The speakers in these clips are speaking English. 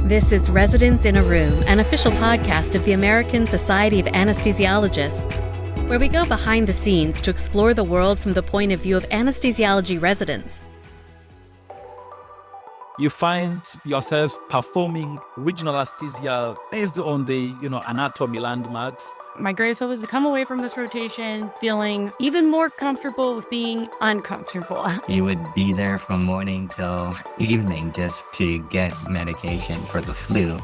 This is Residents in a Room, an official podcast of the American Society of Anesthesiologists, where we go behind the scenes to explore the world from the point of view of anesthesiology residents. You find yourself performing regional anesthesia based on the, anatomy landmarks. My greatest hope is to come away from this rotation feeling even more comfortable with being uncomfortable. You would be there from morning till evening just to get medication for the flu.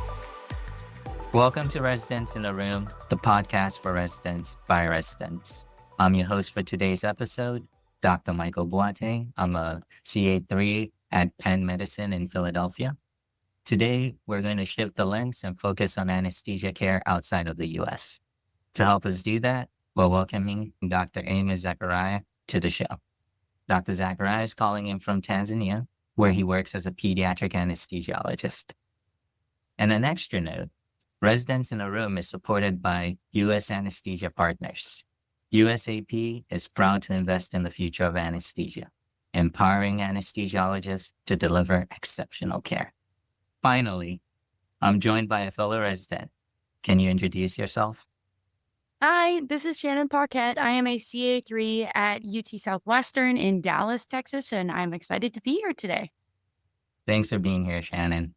Welcome to Residents in a Room, the podcast for residents by residents. I'm your host for today's episode, Dr. Michael Boateng. I'm a CA3 at Penn Medicine in Philadelphia. Today, we're going to shift the lens and focus on anesthesia care outside of the U.S. To help us do that, we're welcoming Dr. Amos Zacharia to the show. Dr. Zacharia is calling in from Tanzania, where he works as a pediatric anesthesiologist. And an extra note, Residents in a Room is supported by U.S. Anesthesia Partners. USAP is proud to invest in the future of anesthesia, empowering anesthesiologists to deliver exceptional care. Finally, I'm joined by a fellow resident. Can you introduce yourself? Hi, this is Shannon Paquette. I am a CA3 at UT Southwestern in Dallas, Texas, and I'm excited to be here today. Thanks for being here, Shannon.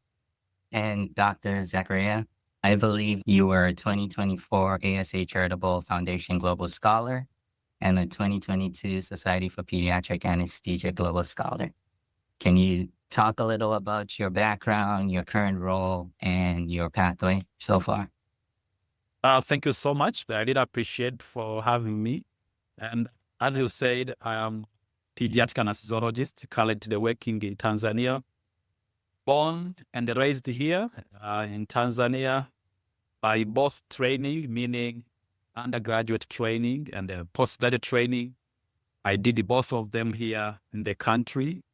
And Dr. Zacharia, I believe you were a 2024 ASA Charitable Foundation Global Scholar and a 2022 Society for Pediatric Anesthesia Global Scholar. Can you talk a little about your background, your current role, and your pathway so far? Thank you so much. I did appreciate for having me. And as you said, I am pediatric anesthesiologist, currently working in Tanzania. Born and raised here in Tanzania by both training, meaning undergraduate training and postgraduate training. I did both of them here in the country.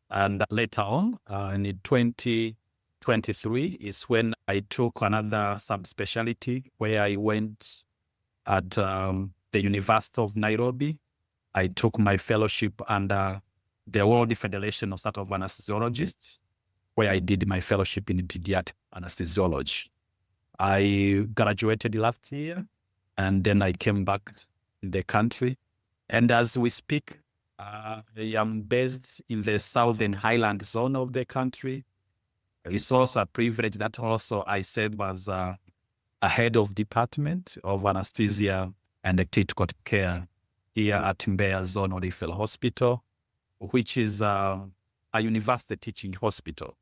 And later on, in 2023 is when I took another subspecialty where I went at the University of Nairobi. I took my fellowship under the World Federation of Sort of Anesthesiologists, where I did my fellowship in pediatric anesthesiology. I graduated last year, and then I came back in the country. And as we speak, I am based in the Southern Highland zone of the country. It's also a privilege that also I serve as a head of department of anesthesia and critical care here at Mbeya Zone Referral Hospital, which is a university teaching hospital.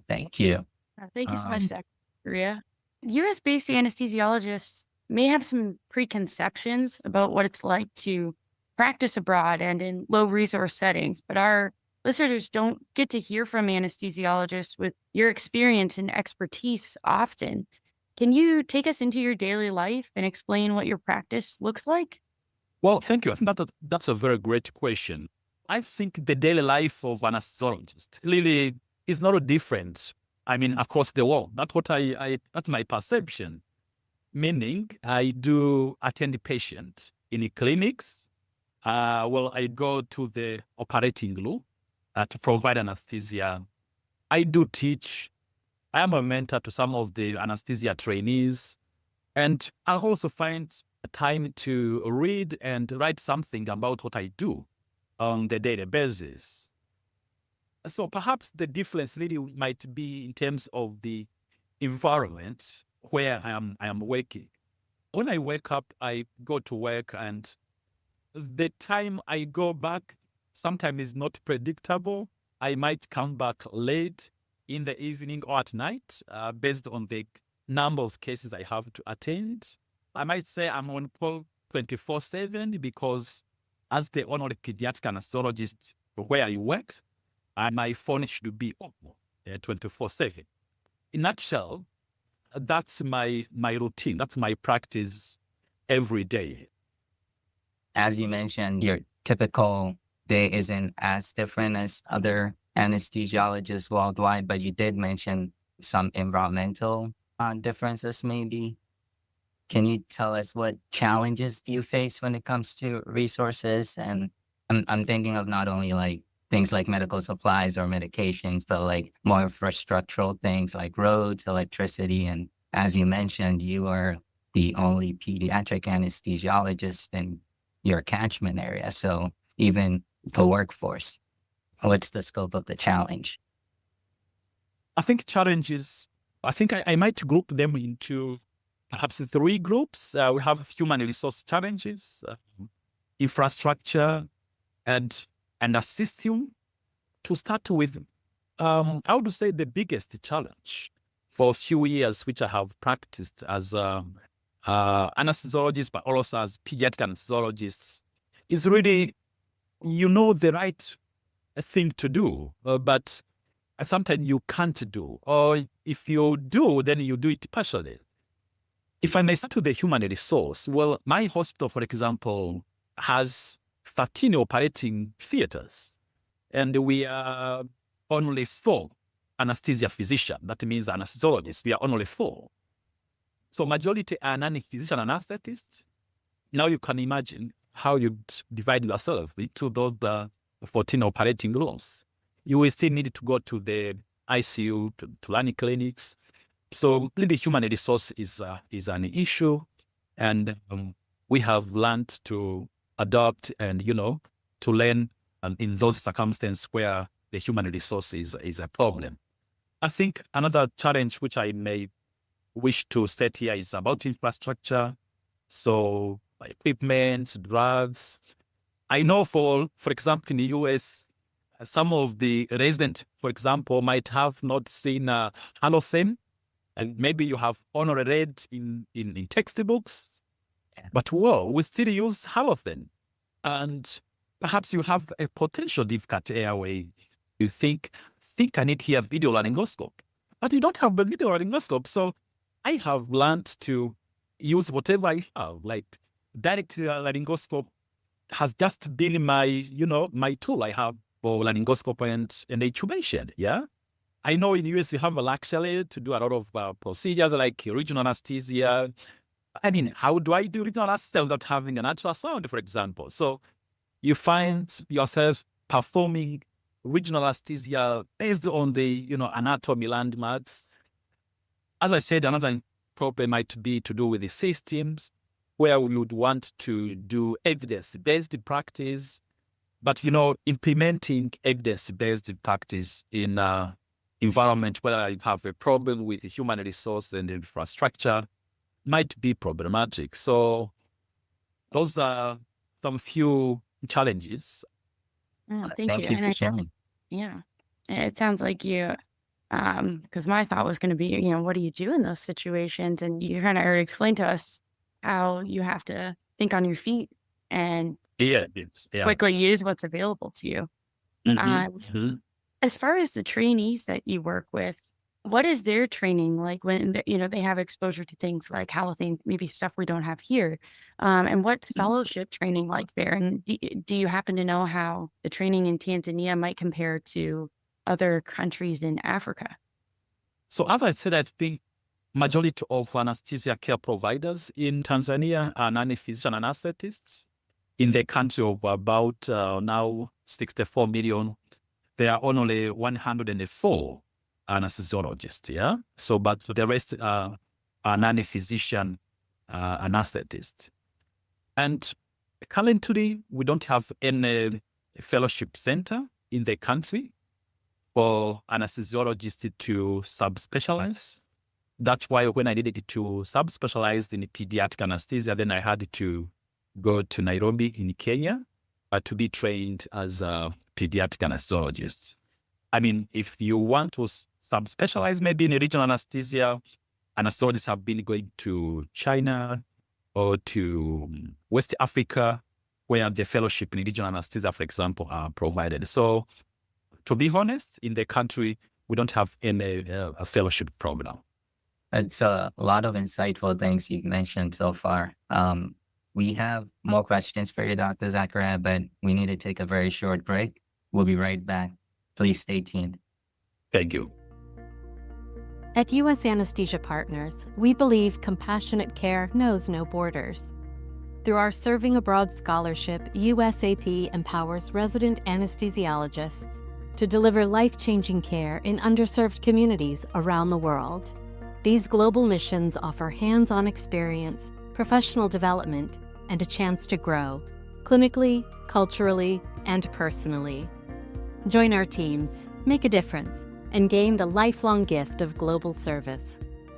Thank you. Thank you so much, Zacharia. US-based anesthesiologists may have some preconceptions about what it's like to practice abroad and in low-resource settings, but our listeners don't get to hear from anesthesiologists with your experience and expertise often. Can you take us into your daily life and explain what your practice looks like? Well, thank you. I think that's a very great question. I think the daily life of an anesthesiologist really is not different. I mean, across the world. That's what that's my perception. Meaning, I do attend patients in clinics. I go to the operating room to provide anesthesia. I do teach. I am a mentor to some of the anesthesia trainees. And I also find time to read and write something about what I do on the daily basis. So perhaps the difference really might be in terms of the environment where I am working. When I wake up, I go to work, and the time I go back sometimes is not predictable. I might come back late in the evening or at night based on the number of cases I have to attend. I might say I'm on call 24/7 because as the honorary pediatric anesthesiologist where I work, my phone should be on 24/7. In a nutshell, that's my routine. That's my practice every day. As you mentioned, your typical day isn't as different as other anesthesiologists worldwide, but you did mention some environmental differences maybe. Can you tell us what challenges do you face when it comes to resources? And I'm thinking of not only like things like medical supplies or medications, so like more infrastructural things like roads, electricity. And as you mentioned, you are the only pediatric anesthesiologist in your catchment area. So even the workforce, what's the scope of the challenge? I think challenges, I might group them into perhaps 3 groups. We have human resource challenges, infrastructure, and a system. To start with, I would say the biggest challenge for a few years, which I have practiced as anesthesiologist, but also as pediatric anesthesiologist, is really, the right thing to do, but sometimes you can't do, or if you do, then you do it partially. If I may start with the human resource, well, my hospital, for example, has 13 operating theaters, and we are only 4 anesthesia physicians. That means anesthesiologists. We are only 4. So majority are non-physician anesthetists. Now you can imagine how you divide yourself into those 14 operating rooms. You will still need to go to the ICU, to learning clinics. So really human resource is an issue. And we have learned to adopt and, to learn in those circumstances where the human resource is a problem. I think another challenge which I may wish to state here is about infrastructure. So equipment, drugs. I know for example, in the US, some of the residents, for example, might have not seen halothane, and maybe you have only read in textbooks, but we still use halothane. And perhaps you have a potential difficult airway. You think I need here video laryngoscope, but you don't have a video laryngoscope. So I have learned to use whatever I have, like direct laryngoscope has just been my, my tool I have for laryngoscope and intubation. Yeah. I know in the US you have a luxury to do a lot of procedures like regional anesthesia. I mean, how do I do regional anesthesia without having an ultrasound, for example? So you find yourself performing regional anesthesia based on the, anatomy landmarks. As I said, another problem might be to do with the systems, where we would want to do evidence-based practice, but, implementing evidence-based practice in environment where you have a problem with human resource and infrastructure might be problematic. So those are some few challenges. Oh, Thank you for sharing. Yeah. It sounds like you, because my thought was going to be, what do you do in those situations? And you kind of already explained to us how you have to think on your feet and quickly use what's available to you. As far as the trainees that you work with, what is their training like when they have exposure to things like halothane, maybe stuff we don't have here, and what fellowship training like there? And do you happen to know how the training in Tanzania might compare to other countries in Africa? So as I said, I think majority of anesthesia care providers in Tanzania are non-physician anesthetists. In the country of about now 64 million, there are only 104 anesthesiologists, yeah? So, but the rest are non-physician anesthetists. And currently, we don't have any fellowship center in the country for anesthesiologists to subspecialize. That's why when I needed to subspecialize in pediatric anesthesia, then I had to go to Nairobi in Kenya to be trained as a pediatric anesthesiologist. I mean, if you want to subspecialize maybe in regional anesthesia, anesthesiologists have been going to China or to West Africa, where the fellowship in regional anesthesia, for example, are provided. So to be honest, in the country, we don't have any a fellowship program. It's a lot of insightful things you mentioned so far. We have more questions for you, Dr. Zacharia, but we need to take a very short break. We'll be right back. Please stay tuned. Thank you. At U.S. Anesthesia Partners, we believe compassionate care knows no borders. Through our Serving Abroad Scholarship, USAP empowers resident anesthesiologists to deliver life-changing care in underserved communities around the world. These global missions offer hands-on experience, professional development, and a chance to grow, clinically, culturally, and personally. Join our teams, make a difference, and gain the lifelong gift of global service.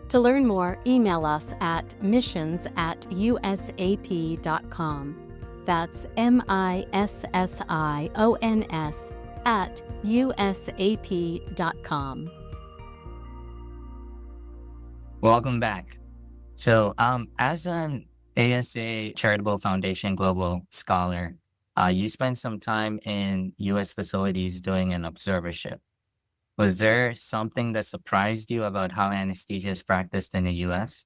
To learn more, email us at missions@usap.com. That's missions@usap.com. Welcome back. So, as an ASA Charitable Foundation Global Scholar, you spent some time in U.S. facilities doing an observership. Was there something that surprised you about how anesthesia is practiced in the U.S.?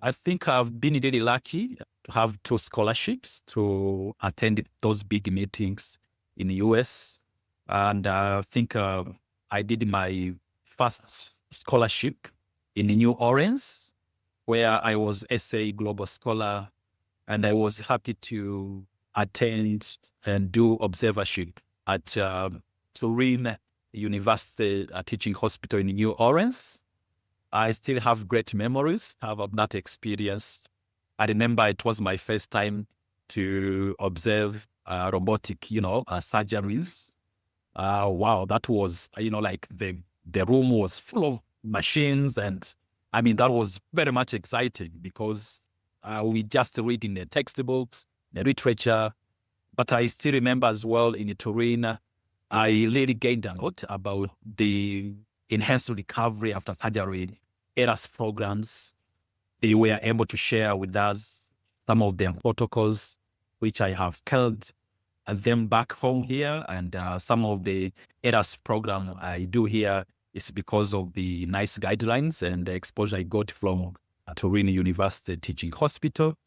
I think I've been really lucky to have 2 scholarships to attend those big meetings in the US. And I think I did my first scholarship in New Orleans, where I was SA Global Scholar, and I was happy to attend and do observership at Turin University Teaching Hospital in New Orleans. I still have great memories of that experience. I remember it was my first time to observe robotic, surgeries. Wow, that was, like the room was full of machines. And I mean, that was very much exciting because we just read in the textbooks, the literature. But I still remember as well in Turin, I really gained a lot about the enhanced recovery after surgery ARAS programs. They were able to share with us some of their protocols, which I have carried them back home here. And some of the ARAS program I do here is because of the nice guidelines and the exposure I got from Turin University Teaching Hospital.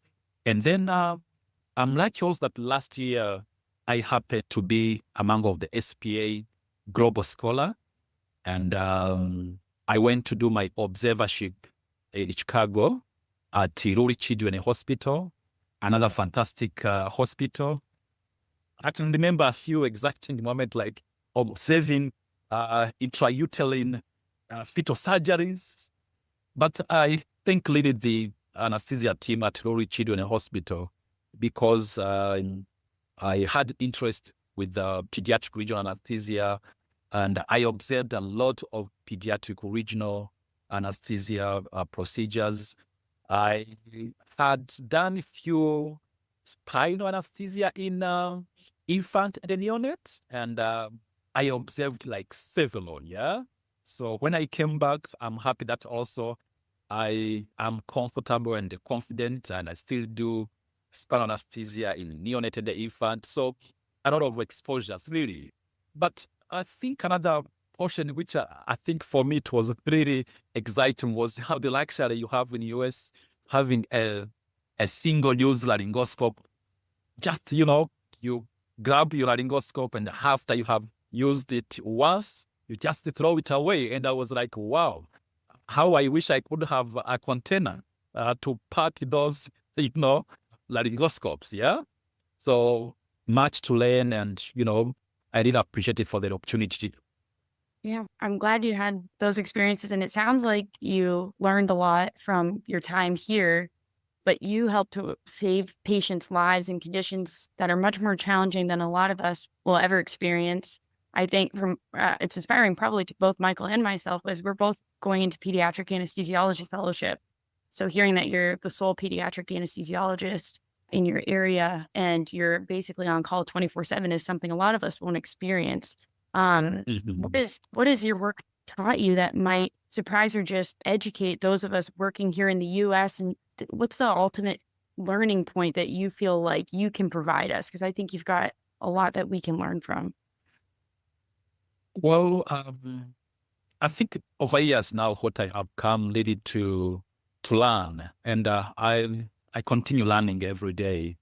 And then I'm lucky also that last year I happened to be among of the SPA Global Scholar. And I went to do my observership in Chicago at Lurie Children's Hospital, another fantastic hospital. I can remember a few exciting moments like observing intrauterine fetal surgeries. But I think really the anesthesia team at Lurie Children's Hospital, because I had interest with the pediatric regional anesthesia, and I observed a lot of pediatric regional anesthesia procedures. I had done a few spinal anesthesia in infant and neonate, and I observed like several, yeah? So when I came back, I'm happy that also I am comfortable and confident, and I still do spinal anesthesia in neonated infant. So a lot of exposures, really. But I think another portion, which I think for me it was pretty exciting, was how the luxury you have in the US having a single-use laryngoscope. Just, you grab your laryngoscope, and after you have used it once, you just throw it away. And I was like, wow, how I wish I could have a container to pack those, laryngoscopes, yeah? So much to learn, and, I really appreciate it for the opportunity. Yeah, I'm glad you had those experiences. And it sounds like you learned a lot from your time here, but you helped to save patients' lives in conditions that are much more challenging than a lot of us will ever experience. I think it's inspiring probably to both Michael and myself, as we're both going into pediatric anesthesiology fellowship. So hearing that you're the sole pediatric anesthesiologist in your area and you're basically on call 24/7 is something a lot of us won't experience. What is your work taught you that might surprise or just educate those of us working here in the U.S.? And what's the ultimate learning point that you feel like you can provide us? Because I think you've got a lot that we can learn from. Well, I think over years now, what I have come really to learn, and I continue learning every day.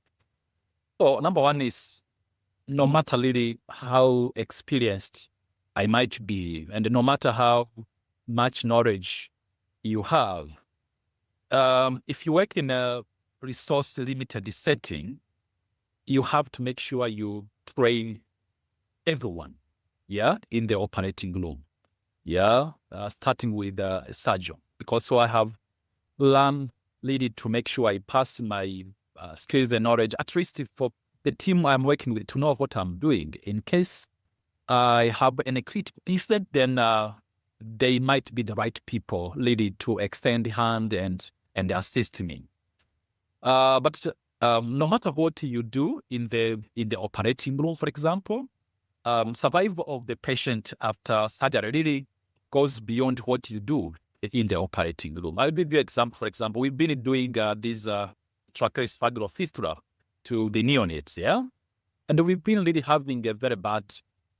So number one is, no matter really how experienced I might be, and no matter how much knowledge you have, if you work in a resource limited setting, you have to make sure you train everyone, in the operating room, starting with a surgeon. Because so I have learned really to make sure I pass my skills and knowledge, at least for the team I'm working with, to know what I'm doing. In case I have any critical incident, then they might be the right people really to extend hand and assist me. But no matter what you do in the operating room, for example, survival of the patient after surgery really goes beyond what you do in the operating room. I'll give you an example. For example, we've been doing this tracheoesophageal fistula to the neonates, and we've been really having a very bad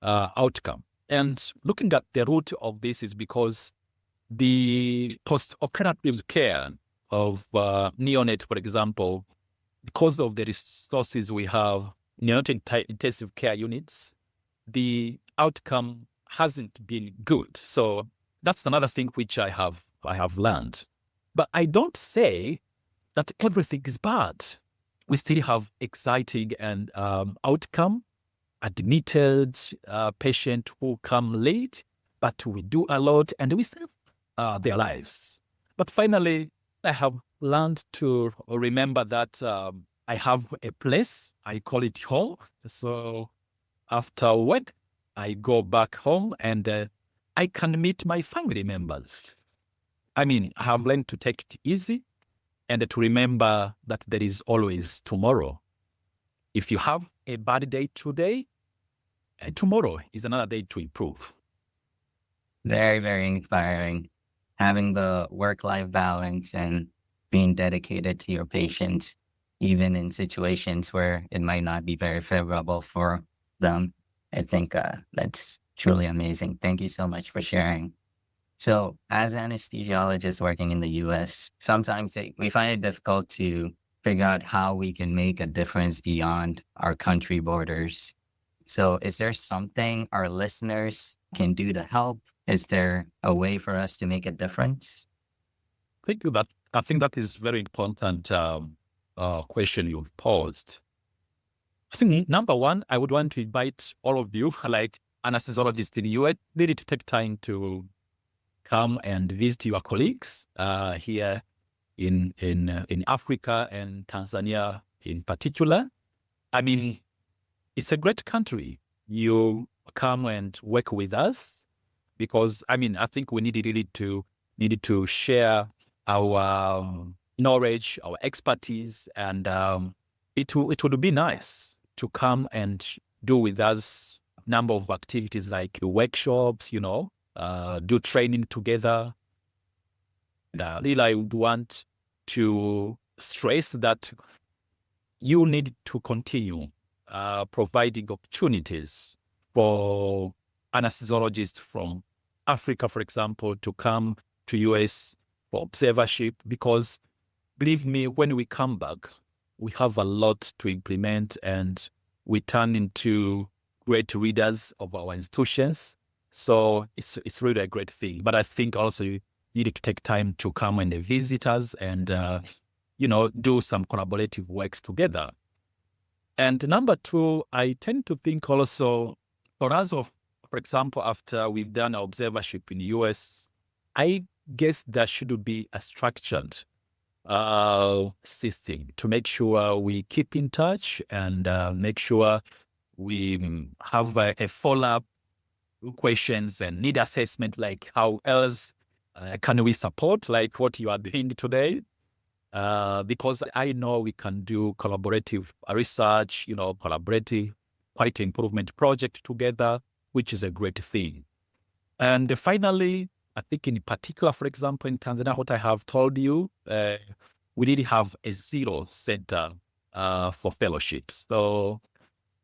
outcome. And looking at the root of this is because the post-operative care of neonate, for example, because of the resources we have, neonatal intensive care units, the outcome hasn't been good. So that's another thing which I have learned. But I don't say that everything is bad. We still have exciting and outcome, admitted patient who come late, but we do a lot and we save their lives. But finally, I have learned to remember that I have a place, I call it home. So after work, I go back home and I can meet my family members. I mean, I have learned to take it easy and to remember that there is always tomorrow. If you have a bad day today, tomorrow is another day to improve. Very, very inspiring. Having the work-life balance and being dedicated to your patients, even in situations where it might not be very favorable for them. I think that's truly amazing. Thank you so much for sharing. So as anesthesiologists working in the US, sometimes we find it difficult to figure out how we can make a difference beyond our country borders. So is there something our listeners can do to help? Is there a way for us to make a difference? Thank you. I think that is very important question you've posed. I think number one, I would want to invite all of you, like anesthesiologists in the US, really to take time to come and visit your colleagues here in Africa and Tanzania in particular. I mean, it's a great country. You come and work with us because, I mean, I think we needed to share our knowledge, our expertise, and it would be nice to come and do with us a number of activities like workshops, do training together. And really, I would want to stress that you need to continue providing opportunities for anesthesiologists from Africa, for example, to come to US for observership, because believe me, when we come back, we have a lot to implement and we turn into great readers of our institutions. So it's really a great thing. But I think also you needed to take time to come and visit us and, do some collaborative works together. And number two, I tend to think also for us, for example, after we've done our observership in the US, I guess there should be a structured system to make sure we keep in touch and make sure we have a follow-up questions and need assessment, like how else can we support, like what you are doing today. Because I know we can do collaborative research, collaborative quality improvement project together, which is a great thing. And finally, I think in particular, for example, in Tanzania, what I have told you, we did have a zero center for fellowships. So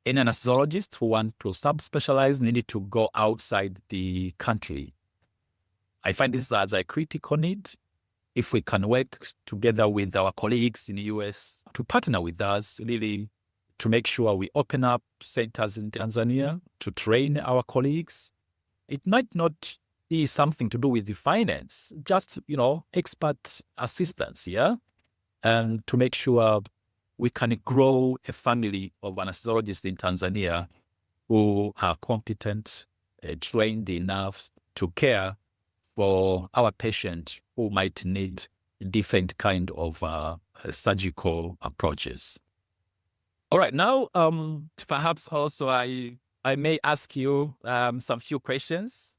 any anesthesiologist who want to subspecialize needed to go outside the country. I find this as a critical need. If we can work together with our colleagues in the US to partner with us, really to make sure we open up centers in Tanzania to train our colleagues. It might not be something to do with the finance, just, expert assistance, and to make sure we can grow a family of anesthesiologists in Tanzania who are competent, trained enough to care for our patients who might need different kind of surgical approaches. All right, now perhaps also I may ask you some few questions.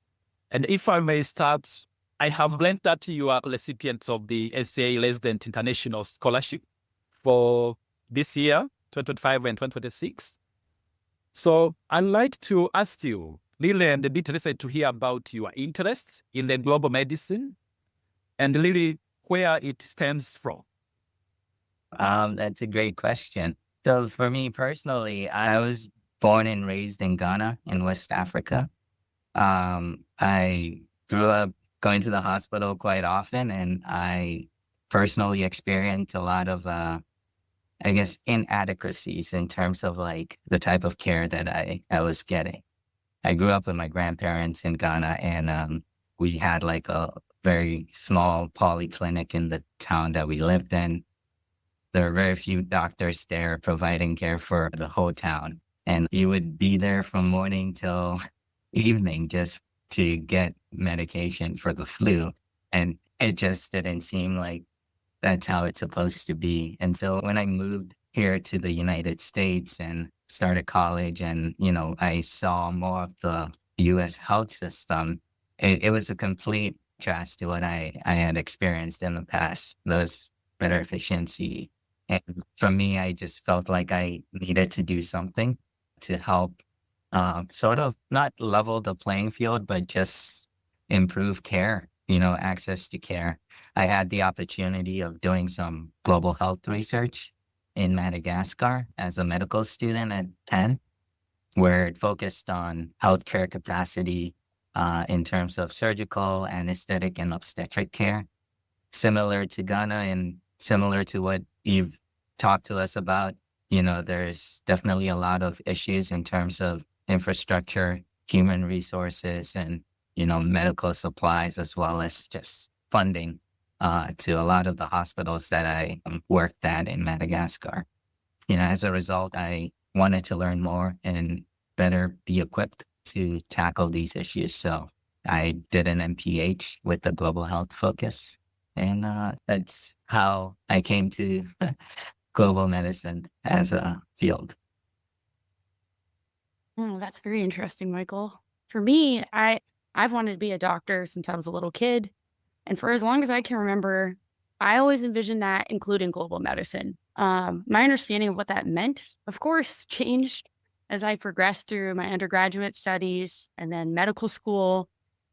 And if I may start, I have learned that you are recipients of the ASA Resident International Scholarship for this year, 2025 and 2026. So I'd like to ask you, really, and a bit interested to hear about your interest in the global medicine and really where it stems from. That's a great question. So for me personally, I was born and raised in Ghana in West Africa. I grew up going to the hospital quite often, and I personally experienced a lot of, I guess, inadequacies in terms of like the type of care that I was getting. I grew up with my grandparents in Ghana, and we had like a very small polyclinic in the town that we lived in. There are very few doctors there providing care for the whole town. And you would be there from morning till evening just to get medication for the flu. And it just didn't seem like that's how it's supposed to be. And so when I moved here to the United States and started college and, I saw more of the US health system, it was a complete contrast to what I had experienced in the past. Those better efficiency. And for me, I just felt like I needed to do something to help sort of not level the playing field, but just improve care, access to care. I had the opportunity of doing some global health research in Madagascar as a medical student at Penn, where it focused on healthcare capacity in terms of surgical, anesthetic, and obstetric care. Similar to Ghana and similar to what you've talked to us about, there's definitely a lot of issues in terms of infrastructure, human resources, and, medical supplies, as well as just funding to a lot of the hospitals that I worked at in Madagascar. As a result, I wanted to learn more and better be equipped to tackle these issues. So I did an MPH with a global health focus. And that's how I came to global medicine as a field. That's very interesting, Michael. For me, I've wanted to be a doctor since I was a little kid. And for as long as I can remember, I always envisioned that including global medicine. My understanding of what that meant, of course, changed as I progressed through my undergraduate studies and then medical school.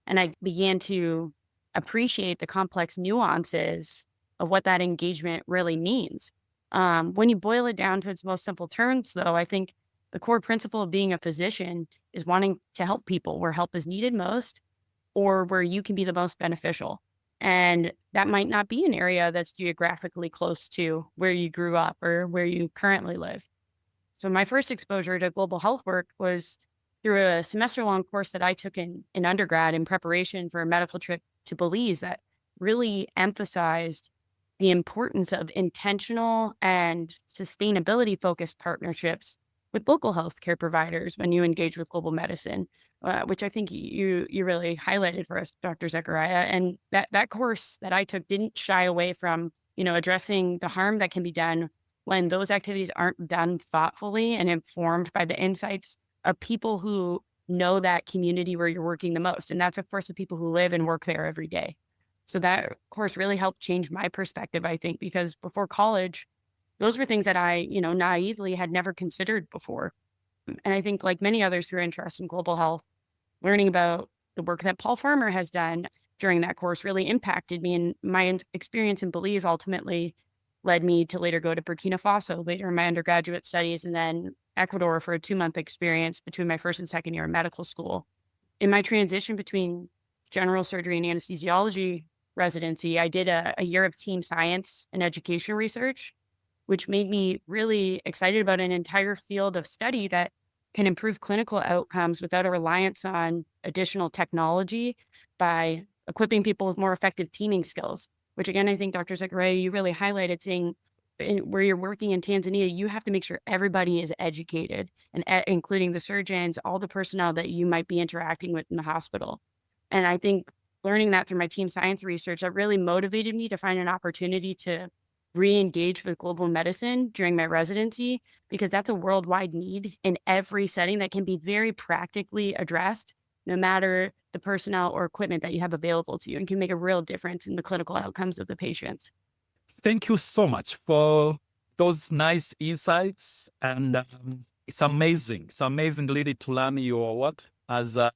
And I began to appreciate the complex nuances of what that engagement really means. When you boil it down to its most simple terms, though, I think the core principle of being a physician is wanting to help people where help is needed most or where you can be the most beneficial. And that might not be an area that's geographically close to where you grew up or where you currently live. So my first exposure to global health work was through a semester-long course that I took in undergrad in preparation for a medical trip to Belize that really emphasized the importance of intentional and sustainability-focused partnerships with local healthcare providers when you engage with global medicine, which I think you really highlighted for us, Dr. Zacharia. And that course that I took didn't shy away from, addressing the harm that can be done when those activities aren't done thoughtfully and informed by the insights of people who know that community where you're working the most. And that's, of course, the people who live and work there every day. So that course really helped change my perspective, I think, because before college, those were things that I, naively had never considered before. And I think like many others who are interested in global health, learning about the work that Paul Farmer has done during that course really impacted me. And my experience in Belize ultimately led me to later go to Burkina Faso later in my undergraduate studies, and then Ecuador for a 2-month experience between my first and second year of medical school. In my transition between general surgery and anesthesiology residency, I did a year of team science and education research, which made me really excited about an entire field of study that can improve clinical outcomes without a reliance on additional technology by equipping people with more effective teaming skills, which again, I think Dr. Zacharia, you really highlighted, saying where you're working in Tanzania, you have to make sure everybody is educated, and including the surgeons, all the personnel that you might be interacting with in the hospital. And I think learning that through my team science research, that really motivated me to find an opportunity to re-engage with global medicine during my residency, because that's a worldwide need in every setting that can be very practically addressed, no matter the personnel or equipment that you have available to you, and can make a real difference in the clinical outcomes of the patients. Thank you so much for those nice insights. And it's amazing. It's amazing really to learn your work as a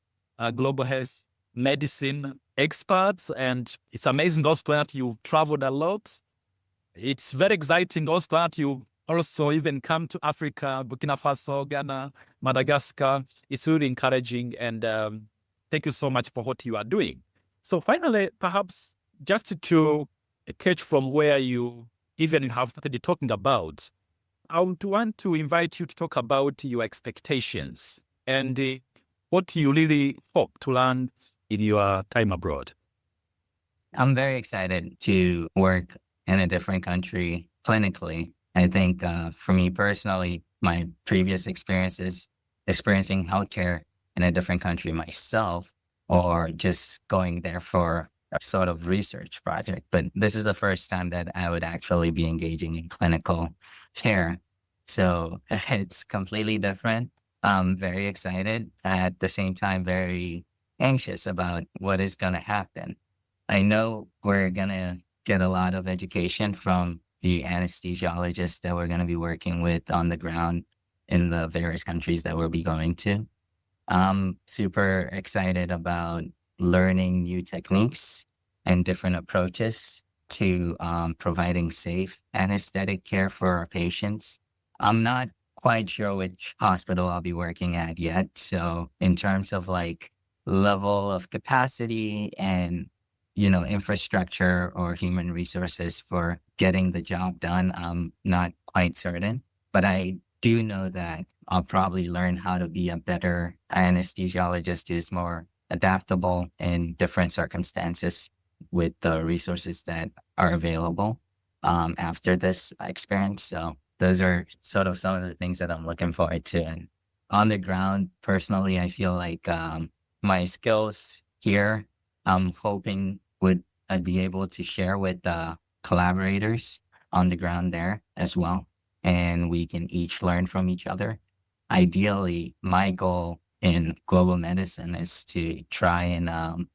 global health medicine expert. And it's amazing also that you traveled a lot. It's very exciting also that you also even come to Africa, Burkina Faso, Ghana, Madagascar. It's really encouraging. And thank you so much for what you are doing. So finally, perhaps just to catch from where you even have started talking about, I would want to invite you to talk about your expectations and what you really hope to learn in your time abroad. I'm very excited to work in a different country clinically. I think for me personally, my previous experiences experiencing healthcare in a different country myself, or just going there for a sort of research project. But this is the first time that I would actually be engaging in clinical care. So it's completely different. I'm very excited, at the same time, very anxious about what is going to happen. I know we're going to get a lot of education from the anesthesiologists that we're going to be working with on the ground in the various countries that we'll be going to. I'm super excited about learning new techniques and different approaches to providing safe anesthetic care for our patients. I'm not quite sure which hospital I'll be working at yet. So in terms of like level of capacity and, infrastructure or human resources for getting the job done, I'm not quite certain. But I do know that I'll probably learn how to be a better anesthesiologist who's more adaptable in different circumstances with the resources that are available after this experience. So those are sort of some of the things that I'm looking forward to. And on the ground, personally, I feel like my skills here, I'm hoping I'd be able to share with collaborators on the ground there as well. And we can each learn from each other. Ideally, my goal in global medicine is to try and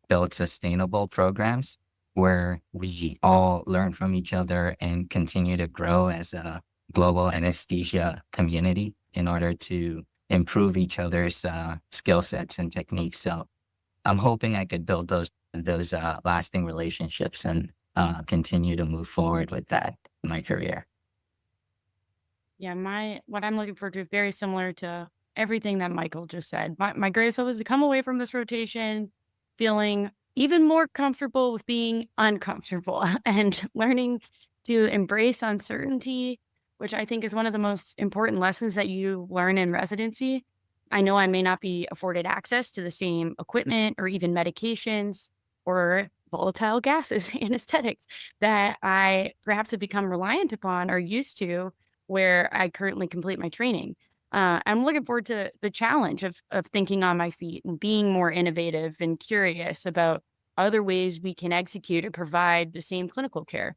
build sustainable programs where we all learn from each other and continue to grow as a global anesthesia community in order to improve each other's skill sets and techniques. So I'm hoping I could build those lasting relationships and continue to move forward with that in my career. Yeah, what I'm looking forward to is very similar to everything that Michael just said. My greatest hope is to come away from this rotation feeling even more comfortable with being uncomfortable and learning to embrace uncertainty, which I think is one of the most important lessons that you learn in residency. I know I may not be afforded access to the same equipment or even medications or volatile gases, anesthetics, that I perhaps have become reliant upon or used to where I currently complete my training. I'm looking forward to the challenge of thinking on my feet and being more innovative and curious about other ways we can execute and provide the same clinical care.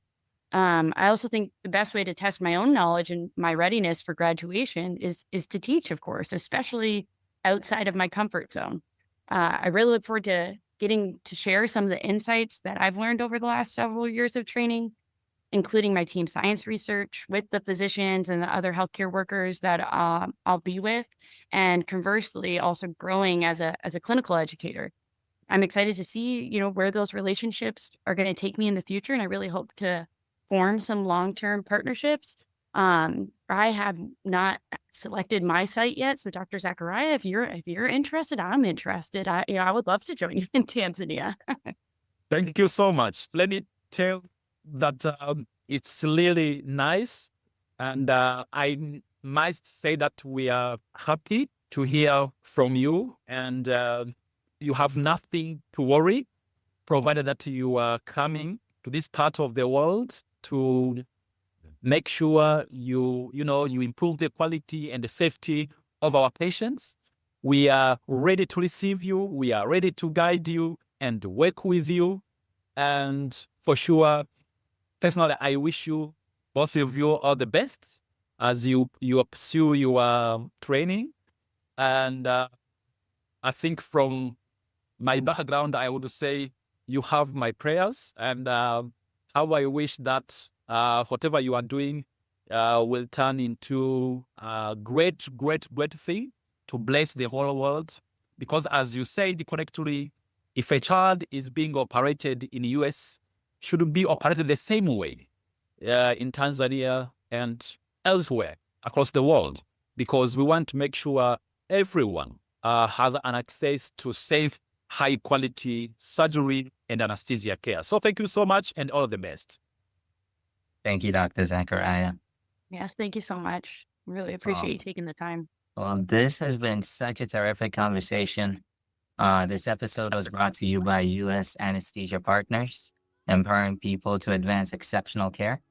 I also think the best way to test my own knowledge and my readiness for graduation is to teach, of course, especially outside of my comfort zone. I really look forward to getting to share some of the insights that I've learned over the last several years of training, including my team science research with the physicians and the other healthcare workers that I'll be with, and conversely, also growing as a clinical educator. I'm excited to see, where those relationships are going to take me in the future, and I really hope to form some long-term partnerships. I have not selected my site yet, so Dr. Zacharia, if you're interested, I'm interested. I would love to join you in Tanzania. Thank you so much. Let me tell that it's really nice, and I must say that we are happy to hear from you, and you have nothing to worry, provided that you are coming to this part of the world to make sure you improve the quality and the safety of our patients. We are ready to receive you. We are ready to guide you and work with you. And for sure, personally, I wish you, both of you, all the best as you pursue your training. And I think from my background, I would say you have my prayers, and how I wish that whatever you are doing will turn into a great thing to bless the whole world. Because as you said correctly, if a child is being operated in the US, should be operated the same way in Tanzania and elsewhere across the world, because we want to make sure everyone has an access to safe, high quality surgery and anesthesia care. So thank you so much and all the best. Thank you, Dr. Zacharia. Yes, thank you so much. Really appreciate you taking the time. Well, this has been such a terrific conversation. This episode was brought to you by U.S. Anesthesia Partners, empowering people to advance exceptional care.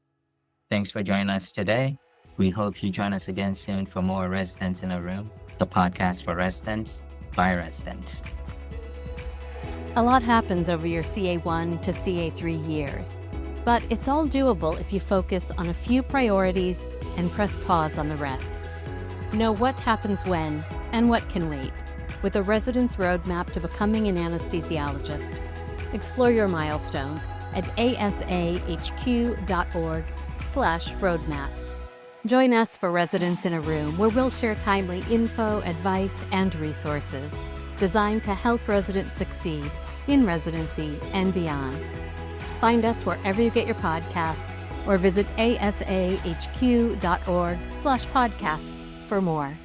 Thanks for joining us today. We hope you join us again soon for more Residents in a Room, the podcast for residents by residents. A lot happens over your CA1 to CA3 years, but it's all doable if you focus on a few priorities and press pause on the rest. Know what happens when and what can wait with a resident's roadmap to becoming an anesthesiologist. Explore your milestones at asahq.org/roadmap. Join us for Residents in a Room, where we'll share timely info, advice, and resources designed to help residents succeed in residency and beyond. Find us wherever you get your podcasts or visit asahq.org/podcasts for more.